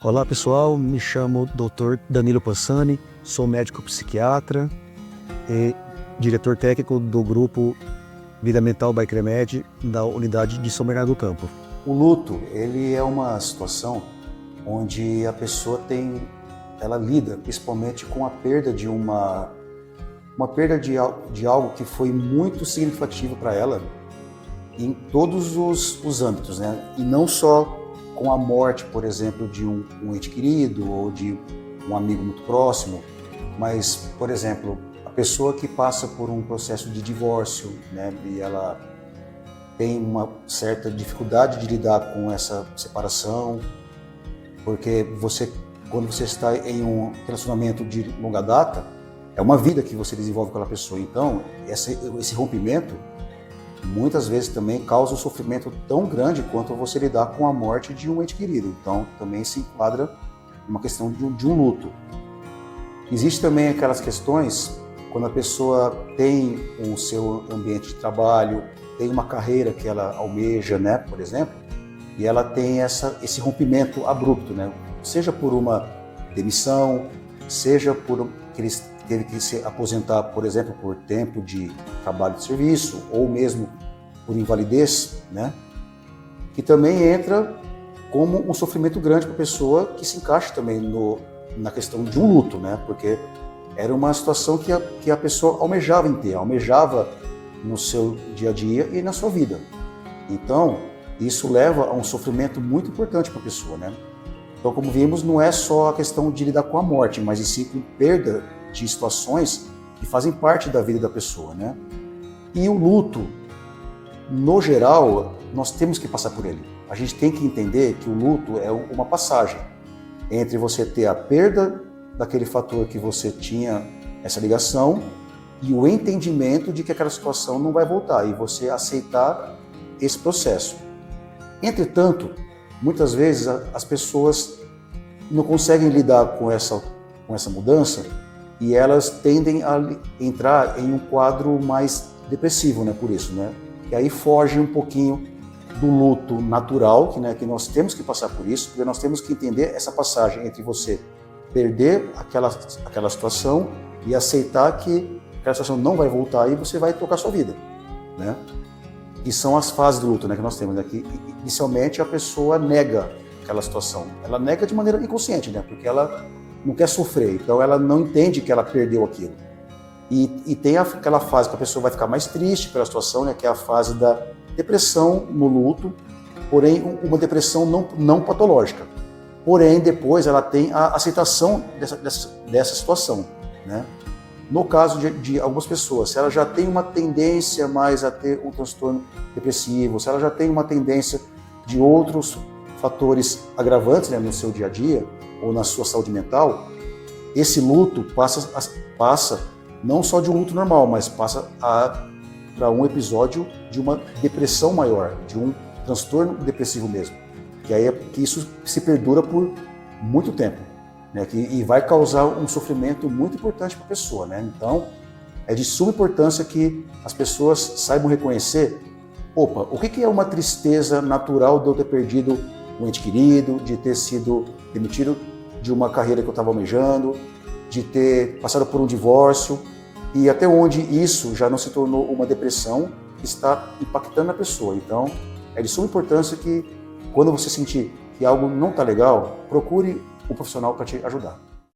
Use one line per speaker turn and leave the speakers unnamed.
Olá pessoal, me chamo Dr. Danilo Passani, sou médico psiquiatra e diretor técnico do grupo Vida Mental by Cremed da unidade de São Bernardo do Campo.
O luto, ele é uma situação onde a pessoa ela lida principalmente com a perda de uma perda de algo que foi muito significativo para ela em todos os âmbitos, né? E não só com a morte, por exemplo, de um ente querido ou de um amigo muito próximo, mas, por exemplo, a pessoa que passa por um processo de divórcio, né? E ela tem uma certa dificuldade de lidar com essa separação, porque quando você está em um relacionamento de longa data, é uma vida que você desenvolve com aquela pessoa. Então, esse rompimento muitas vezes também causa um sofrimento tão grande quanto você lidar com a morte de um ente querido. Então, também se enquadra uma questão de um luto. Existe também aquelas questões quando a pessoa tem o seu ambiente de trabalho, tem uma carreira que ela almeja, né, por exemplo, e ela tem esse rompimento abrupto, né? Seja por uma demissão, seja por que ele teve que se aposentar, por exemplo, por tempo de trabalho de serviço, ou mesmo por invalidez, né? Que também entra como um sofrimento grande para a pessoa, que se encaixa também na questão de um luto, né? Porque era uma situação que a pessoa almejava em ter, almejava no seu dia a dia e na sua vida. Então, isso leva a um sofrimento muito importante para a pessoa, né? Então, como vimos, não é só a questão de lidar com a morte, mas sim com perda de situações que fazem parte da vida da pessoa, né? E o luto, no geral, nós temos que passar por ele. A gente tem que entender que o luto é uma passagem entre você ter a perda daquele fator que você tinha essa ligação e o entendimento de que aquela situação não vai voltar e você aceitar esse processo. Entretanto, muitas vezes as pessoas não conseguem lidar com essa mudança e elas tendem a entrar em um quadro mais depressivo, né, por isso, né? E aí foge um pouquinho do luto natural, que nós temos que passar por isso, porque nós temos que entender essa passagem entre você perder aquela situação e aceitar que aquela situação não vai voltar e você vai tocar a sua vida, né? E são as fases do luto, né, que nós temos aqui. Inicialmente a pessoa nega aquela situação, ela nega de maneira inconsciente, né, porque ela não quer sofrer, então ela não entende que ela perdeu aquilo. E tem aquela fase que a pessoa vai ficar mais triste pela situação, né, que é a fase da depressão no luto, porém uma depressão não patológica. Porém, depois ela tem a aceitação dessa situação, né? No caso de algumas pessoas, se ela já tem uma tendência mais a ter um transtorno depressivo, se ela já tem uma tendência de outros fatores agravantes, né, no seu dia a dia ou na sua saúde mental, esse luto passa não só de um luto normal, mas passa para um episódio de uma depressão maior, de um transtorno depressivo mesmo. Que aí que isso se perdura por muito tempo, né? E vai causar um sofrimento muito importante para a pessoa, né? Então, é de suma importância que as pessoas saibam reconhecer, opa, o que é uma tristeza natural de eu ter perdido um ente querido, de ter sido demitido de uma carreira que eu estava almejando, de ter passado por um divórcio, e até onde isso já não se tornou uma depressão que está impactando a pessoa. Então, é de suma importância que, quando você sentir que algo não está legal, procure um profissional para te ajudar.